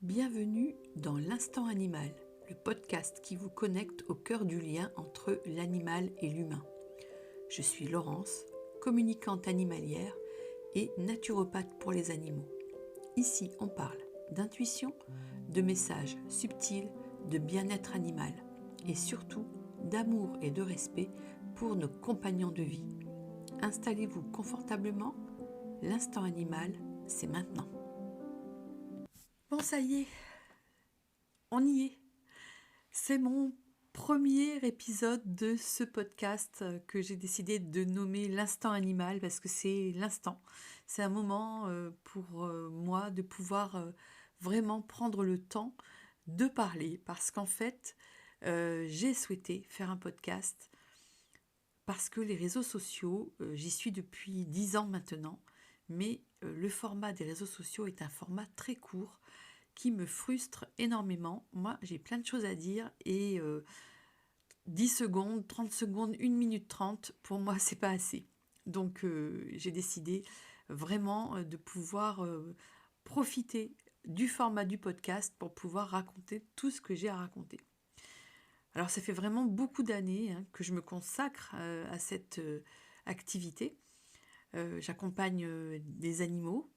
Bienvenue dans l'Instant Animal, le podcast qui vous connecte au cœur du lien entre l'animal et l'humain. Je suis Laurence, communicante animalière et naturopathe pour les animaux. Ici, on parle d'intuition, de messages subtils, de bien-être animal et surtout d'amour et de respect pour nos compagnons de vie. Installez-vous confortablement, l'Instant Animal, c'est maintenant. Bon, ça y est, on y est. C'est mon premier épisode de ce podcast que j'ai décidé de nommer l'instant animal parce que c'est l'instant. C'est un moment pour moi de pouvoir vraiment prendre le temps de parler parce qu'en fait, j'ai souhaité faire un podcast parce que les réseaux sociaux, j'y suis depuis 10 ans maintenant, mais le format des réseaux sociaux est un format très court qui me frustre énormément. Moi, j'ai plein de choses à dire et 10 secondes, 30 secondes, 1 minute 30, pour moi, c'est pas assez. Donc, j'ai décidé vraiment de pouvoir profiter du format du podcast pour pouvoir raconter tout ce que j'ai à raconter. Alors, ça fait vraiment beaucoup d'années que je me consacre à cette activité. J'accompagne des animaux,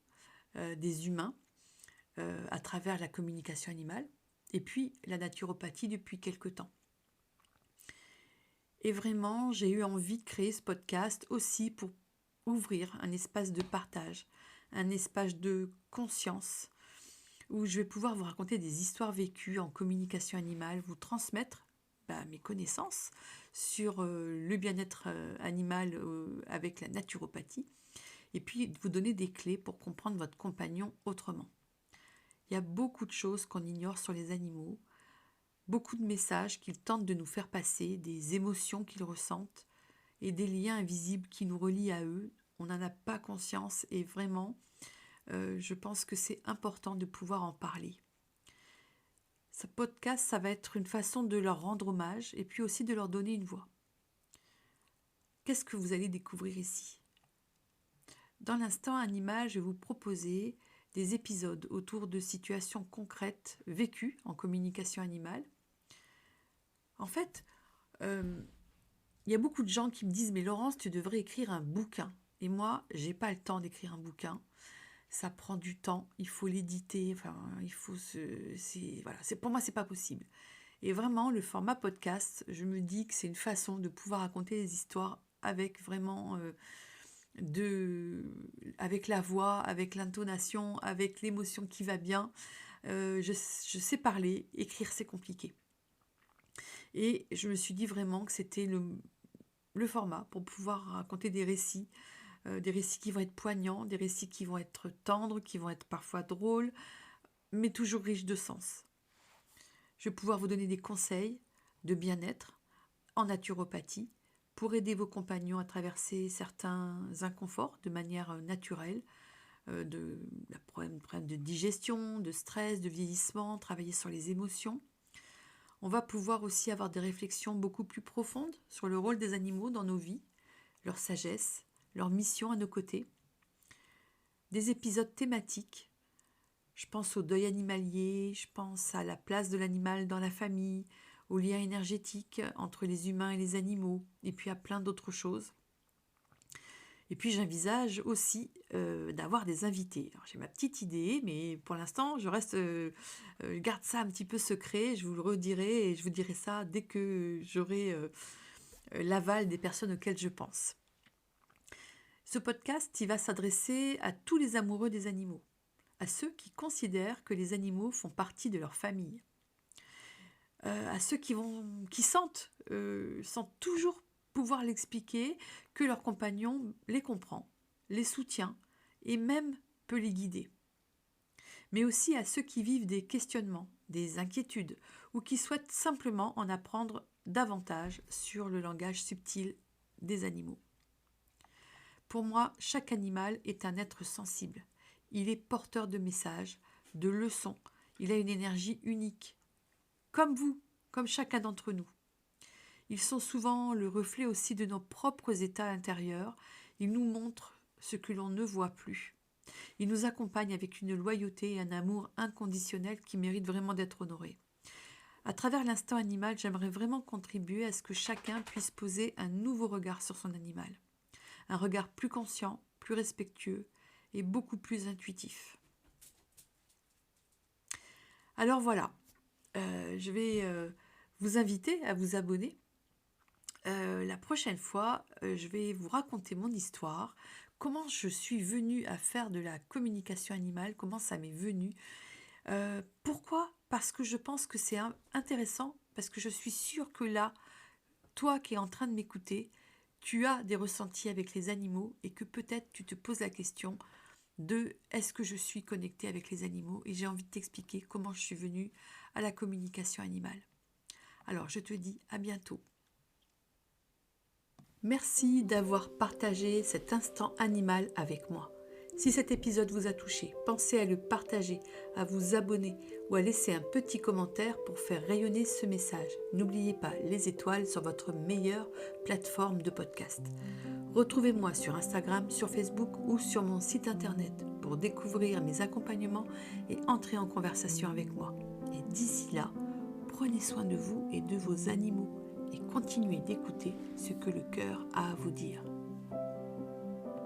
des humains, à travers la communication animale et puis la naturopathie depuis quelque temps. Et vraiment, j'ai eu envie de créer ce podcast aussi pour ouvrir un espace de partage, un espace de conscience où je vais pouvoir vous raconter des histoires vécues en communication animale, vous transmettre mes connaissances sur le bien-être animal avec la naturopathie et puis vous donner des clés pour comprendre votre compagnon autrement. Il y a beaucoup de choses qu'on ignore sur les animaux, beaucoup de messages qu'ils tentent de nous faire passer, des émotions qu'ils ressentent et des liens invisibles qui nous relient à eux. On n'en a pas conscience et vraiment, je pense que c'est important de pouvoir en parler. Ce podcast, ça va être une façon de leur rendre hommage et puis aussi de leur donner une voix. Qu'est-ce que vous allez découvrir ici ? Dans l'instant animal, je vais vous proposer des épisodes autour de situations concrètes vécues en communication animale. En fait, il y a beaucoup de gens qui me disent « Mais Laurence, tu devrais écrire un bouquin ». Et moi, j'ai pas le temps d'écrire un bouquin. Ça prend du temps, il faut l'éditer, pour moi, c'est pas possible. Et vraiment, le format podcast, je me dis que c'est une façon de pouvoir raconter des histoires avec vraiment avec la voix, avec l'intonation, avec l'émotion qui va bien. Je sais parler, écrire c'est compliqué. Et je me suis dit vraiment que c'était le format pour pouvoir raconter des récits qui vont être poignants, des récits qui vont être tendres, qui vont être parfois drôles, mais toujours riches de sens. Je vais pouvoir vous donner des conseils de bien-être en naturopathie pour aider vos compagnons à traverser certains inconforts de manière naturelle, de problèmes de digestion, de stress, de vieillissement, travailler sur les émotions. On va pouvoir aussi avoir des réflexions beaucoup plus profondes sur le rôle des animaux dans nos vies, leur sagesse, leur mission à nos côtés. Des épisodes thématiques. Je pense au deuil animalier, je pense à la place de l'animal dans la famille, aux liens énergétiques entre les humains et les animaux, et puis à plein d'autres choses. Et puis j'envisage aussi d'avoir des invités. Alors, j'ai ma petite idée, mais pour l'instant, je garde ça un petit peu secret. Je vous le redirai et je vous dirai ça dès que j'aurai l'aval des personnes auxquelles je pense. Ce podcast, il va s'adresser à tous les amoureux des animaux, à ceux qui considèrent que les animaux font partie de leur famille, à ceux qui sentent toujours pouvoir l'expliquer, que leur compagnon les comprend, les soutient et même peut les guider. Mais aussi à ceux qui vivent des questionnements, des inquiétudes ou qui souhaitent simplement en apprendre davantage sur le langage subtil des animaux. Pour moi, chaque animal est un être sensible. Il est porteur de messages, de leçons. Il a une énergie unique, comme vous, comme chacun d'entre nous. Ils sont souvent le reflet aussi de nos propres états intérieurs. Ils nous montrent ce que l'on ne voit plus. Il nous accompagne avec une loyauté et un amour inconditionnel qui méritent vraiment d'être honorés. À travers l'instant animal, j'aimerais vraiment contribuer à ce que chacun puisse poser un nouveau regard sur son animal. Un regard plus conscient, plus respectueux et beaucoup plus intuitif. Alors voilà, je vais vous inviter à vous abonner. La prochaine fois, je vais vous raconter mon histoire, comment je suis venue à faire de la communication animale, comment ça m'est venu. Pourquoi? Parce que je pense que c'est intéressant, parce que je suis sûre que là, toi qui es en train de m'écouter, tu as des ressentis avec les animaux et que peut-être tu te poses la question de est-ce que je suis connectée avec les animaux, et j'ai envie de t'expliquer comment je suis venue à la communication animale. Alors je te dis à bientôt. Merci d'avoir partagé cet instant animal avec moi. Si cet épisode vous a touché, pensez à le partager, à vous abonner ou à laisser un petit commentaire pour faire rayonner ce message. N'oubliez pas les étoiles sur votre meilleure plateforme de podcast. Retrouvez-moi sur Instagram, sur Facebook ou sur mon site internet pour découvrir mes accompagnements et entrer en conversation avec moi. Et d'ici là, prenez soin de vous et de vos animaux et continuez d'écouter ce que le cœur a à vous dire.